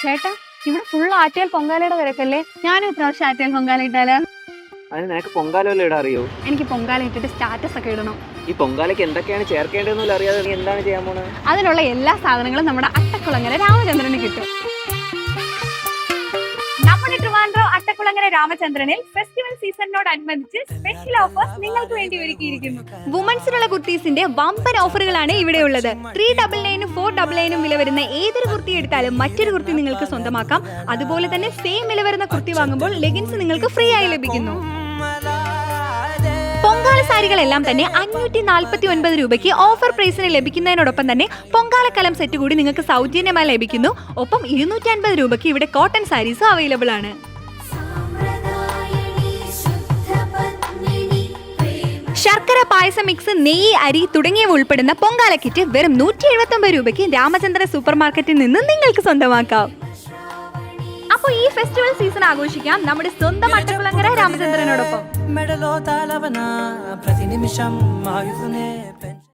ചേട്ടാ, ഇവിടെ ഫുൾ ആറ്റിയാൽ പൊങ്കാലയുടെ തിരക്കല്ലേ? ഞാനും ഇപ്രാവശ്യം ആറ്റിയാൽ പൊങ്കാല ഇട്ടാലോ? അതിന് നിനക്ക് പൊങ്കാലല്ലോ ഇടാൻ അറിയോ? എനിക്ക് പൊങ്കാല ഇട്ടിട്ട് സ്റ്റാറ്റസ് ഒക്കെ ഇടണം. ഈ പൊങ്കാലയ്ക്ക് എന്തൊക്കെയാണ് ചേർക്കേണ്ടതെന്ന് അറിയാതെ നീ എന്താണ് ചെയ്യാൻ പോണത്? അതിനുള്ള എല്ലാ സാധനങ്ങളും നമ്മുടെ അട്ടക്കുളങ്ങര രാമചന്ദ്രന് കിട്ടും. നമ്മുടെ ട്രിവാൻഡ്രം അട്ടക്കുളങ്ങര രാമചന്ദ്രനിൽ ഫെസ്റ്റിവൽ സീസണിനോടനുബന്ധിച്ച് സ്പെഷ്യൽ ഓഫേഴ്സ് നിങ്ങൾക്ക് വേണ്ടി ഒരുക്കിയിരിക്കുന്നു. വുമൻസിനുള്ള കുർത്തീസിന്റെ വമ്പൻ ഓഫറുകളാണ് ഇവിടെ ഉള്ളത്. 399 499 വില വരുന്ന ഏതൊരു കുർത്തി എടുത്താലും മറ്റൊരു കുർത്തി നിങ്ങൾക്ക് സ്വന്തമാക്കാം. അതുപോലെ തന്നെ സെയിം വില വരുന്ന കുർത്തി വാങ്ങുമ്പോൾ ലെഗിൻസ് നിങ്ങൾക്ക് ഫ്രീ ആയി ലഭിക്കുന്നു. പൊങ്കാല സാരികളെല്ലാം തന്നെ 549 രൂപയ്ക്ക് ഓഫർ പ്രൈസിന് ലഭിക്കുന്നതിനോടൊപ്പം തന്നെ പൊങ്കാലക്കലം സെറ്റ് കൂടി നിങ്ങൾക്ക് സൗജന്യമായി ലഭിക്കുന്നു. ഒപ്പം 250 രൂപയ്ക്ക് ഇവിടെ കോട്ടൺ സാരീസും അവൈലബിൾ ആണ്. ശർക്കര പായസ മിക്സ്, നെയ്യ്, അരി തുടങ്ങിയവ ഉൾപ്പെടുന്ന പൊങ്കാല കിറ്റ് വെറും 179 രൂപയ്ക്ക് രാമചന്ദ്ര സൂപ്പർ മാർക്കറ്റിൽ നിന്ന് നിങ്ങൾക്ക് സ്വന്തമാക്കാം. അപ്പോൾ ഈ ഫെസ്റ്റിവൽ സീസൺ ആഘോഷിക്കാം നമ്മുടെ സ്വന്തം അട്ടക്കുളങ്ങര രാമചന്ദ്രനോടൊപ്പം.